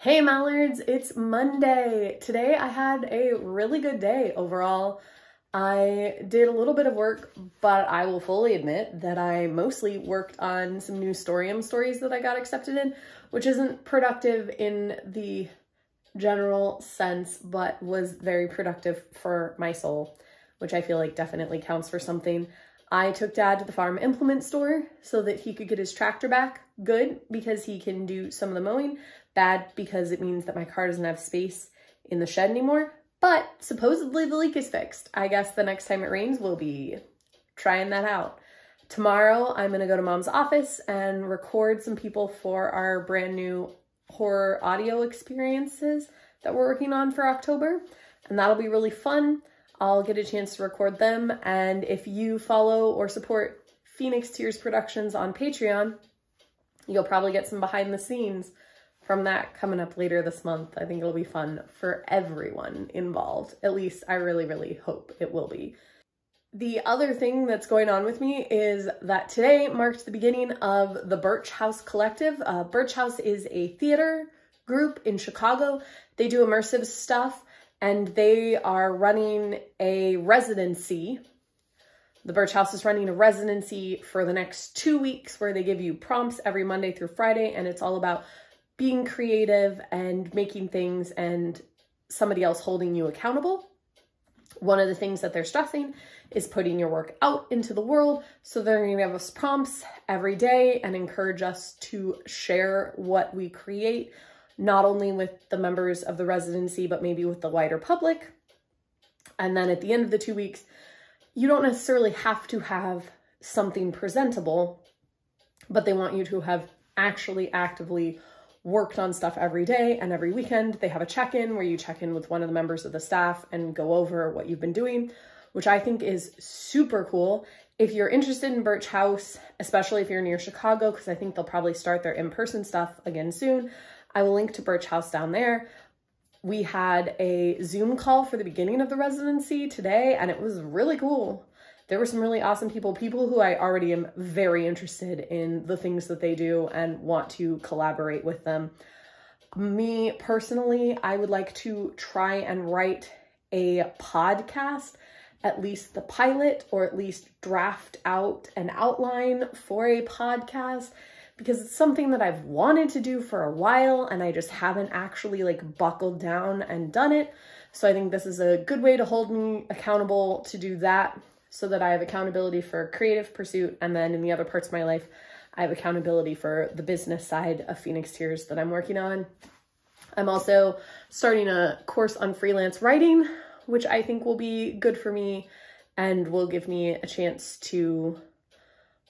Hey Mallards, it's Monday. Today I had a really good day overall. I did a little bit of work, but I will fully admit that I mostly worked on some new Storium stories that I got accepted in, which isn't productive in the general sense, but was very productive for my soul, which I feel like definitely counts for something. I took Dad to the farm implement store so that he could get his tractor back. Good, because he can do some of the mowing. Bad, because it means that my car doesn't have space in the shed anymore. But supposedly the leak is fixed. I guess the next time it rains, we'll be trying that out. Tomorrow, I'm going to go to Mom's office and record some people for our brand new horror audio experiences that we're working on for October. And that'll be really fun. I'll get a chance to record them. And if you follow or support Phoenix Tears Productions on Patreon, you'll probably get some behind the scenes from that coming up later this month. I think it'll be fun for everyone involved. At least I really, really hope it will be. The other thing that's going on with me is that today marked the beginning of the Birch House Collective. Birch House is a theater group in Chicago. They do immersive stuff and they are running a residency. The Birch House is running a residency for the next 2 weeks where they give you prompts every Monday through Friday, and it's all about being creative and making things and somebody else holding you accountable. One of the things that they're stressing is putting your work out into the world. So they're going to give us prompts every day and encourage us to share what we create, not only with the members of the residency, but maybe with the wider public. And then at the end of the 2 weeks, you don't necessarily have to have something presentable, but they want you to have actually actively worked on stuff every day, and every weekend they have a check-in where you check in with one of the members of the staff and go over what you've been doing, which I think is super cool. If you're interested in Birch House, especially if you're near Chicago, because I think they'll probably start their in-person stuff again soon, I will link to Birch House down there. We had a Zoom call for the beginning of the residency today, and it was really cool. There were some really awesome people who I already am very interested in the things that they do and want to collaborate with them. Me personally, I would like to try and write a podcast, at least the pilot, or at least draft out an outline for a podcast, because it's something that I've wanted to do for a while and I just haven't actually buckled down and done it. So I think this is a good way to hold me accountable to do that, so that I have accountability for creative pursuit, and then in the other parts of my life, I have accountability for the business side of Phoenix Tears that I'm working on. I'm also starting a course on freelance writing, which I think will be good for me and will give me a chance to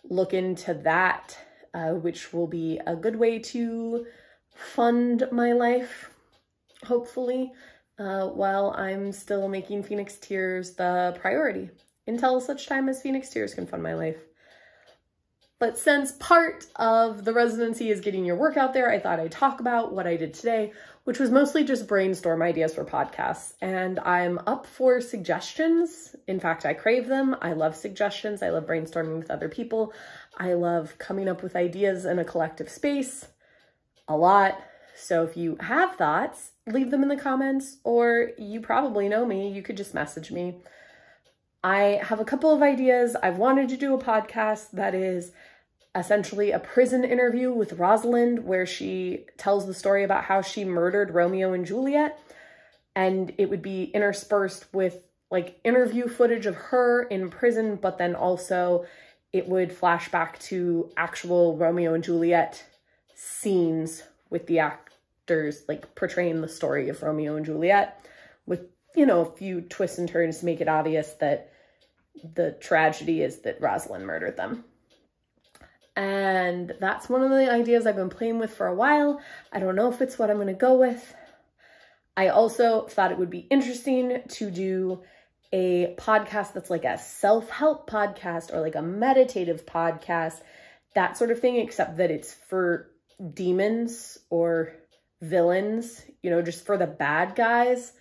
look into that, which will be a good way to fund my life, hopefully, while I'm still making Phoenix Tears the priority, until such time as Phoenix Tears can fund my life. But since part of the residency is getting your work out there, I thought I'd talk about what I did today, which was mostly just brainstorm ideas for podcasts. And I'm up for suggestions. In fact, I crave them. I love suggestions. I love brainstorming with other people. I love coming up with ideas in a collective space a lot. So if you have thoughts, leave them in the comments, or you probably know me. You could just message me. I have a couple of ideas. I've wanted to do a podcast that is essentially a prison interview with Rosalind, where she tells the story about how she murdered Romeo and Juliet. And it would be interspersed with interview footage of her in prison, but then also it would flash back to actual Romeo and Juliet scenes with the actors portraying the story of Romeo and Juliet, with a few twists and turns to make it obvious that the tragedy is that Rosalind murdered them. And that's one of the ideas I've been playing with for a while. I don't know if it's what I'm going to go with. I also thought it would be interesting to do a podcast that's a self-help podcast or a meditative podcast, that sort of thing, except that it's for demons or villains, just for the bad guys.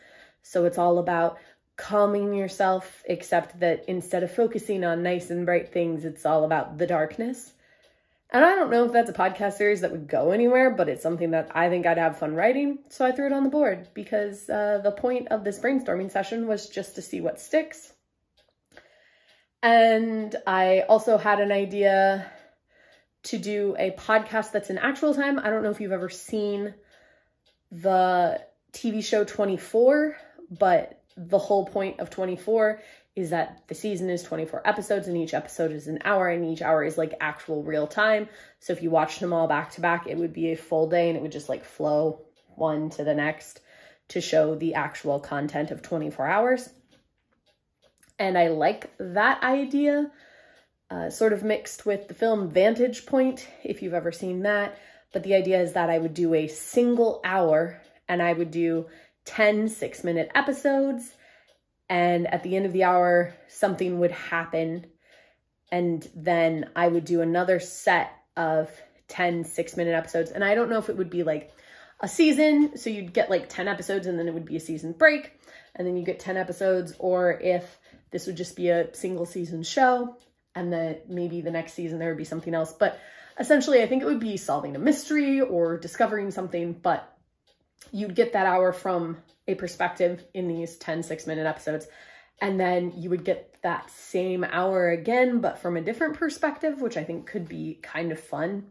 So it's all about calming yourself, except that instead of focusing on nice and bright things, it's all about the darkness. And I don't know if that's a podcast series that would go anywhere, but it's something that I think I'd have fun writing. So I threw it on the board because the point of this brainstorming session was just to see what sticks. And I also had an idea to do a podcast that's in actual time. I don't know if you've ever seen the TV show 24, but the whole point of 24 is that the season is 24 episodes and each episode is an hour and each hour is like actual real time. So if you watched them all back to back, it would be a full day and it would just like flow one to the next to show the actual content of 24 hours. And I like that idea, sort of mixed with the film Vantage Point, if you've ever seen that. But the idea is that I would do a single hour and I would do 10 6-minute episodes. And at the end of the hour, something would happen. And then I would do another set of 10 6-minute episodes. And I don't know if it would be like a season. So you'd get like 10 episodes and then it would be a season break. And then you get 10 episodes. Or if this would just be a single season show. And then maybe the next season there would be something else. But essentially, I think it would be solving a mystery or discovering something. But you'd get that hour from a perspective in these 10 6-minute episodes. And then you would get that same hour again, but from a different perspective, which I think could be kind of fun.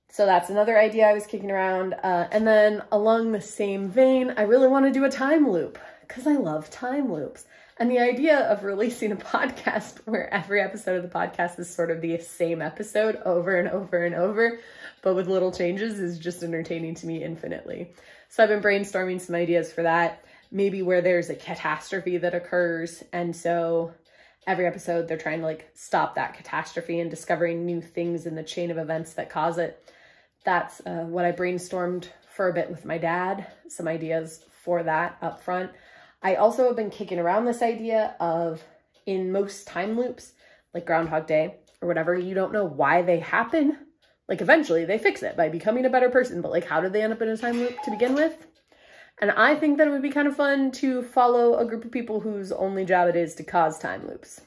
So that's another idea I was kicking around. And then along the same vein, I really want to do a time loop because I love time loops. And the idea of releasing a podcast where every episode of the podcast is sort of the same episode over and over and over, but with little changes, is just entertaining to me infinitely. So I've been brainstorming some ideas for that, maybe where there's a catastrophe that occurs. And so every episode they're trying to like stop that catastrophe and discovering new things in the chain of events that cause it. That's what I brainstormed for a bit with my dad, some ideas for that up front. I also have been kicking around this idea of, in most time loops, like Groundhog Day or whatever, you don't know why they happen. Like eventually they fix it by becoming a better person, but like how did they end up in a time loop to begin with? And I think that it would be kind of fun to follow a group of people whose only job it is to cause time loops.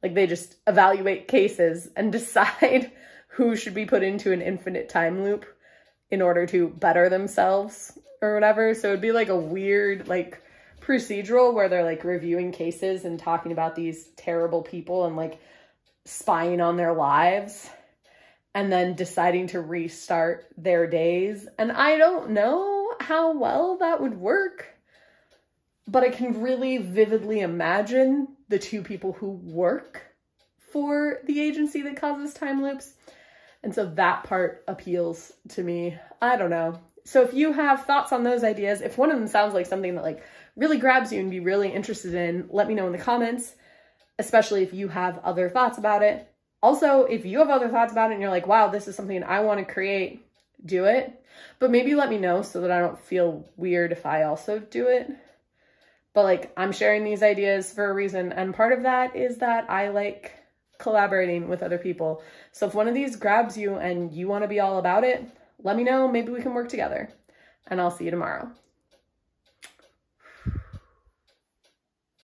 Like they just evaluate cases and decide who should be put into an infinite time loop in order to better themselves or whatever. So it'd be like a weird like procedural where they're like reviewing cases and talking about these terrible people and like spying on their lives and then deciding to restart their days. And I don't know how well that would work, but I can really vividly imagine the two people who work for the agency that causes time loops. And so that part appeals to me. I don't know. So if you have thoughts on those ideas, if one of them sounds like something that like really grabs you and be really interested in, let me know in the comments, especially if you have other thoughts about it. Also, if you have other thoughts about it and you're like, wow, this is something I want to create, do it. But maybe let me know so that I don't feel weird if I also do it. But like, I'm sharing these ideas for a reason. And part of that is that I like collaborating with other people. So if one of these grabs you and you want to be all about it, let me know. Maybe we can work together. And I'll see you tomorrow.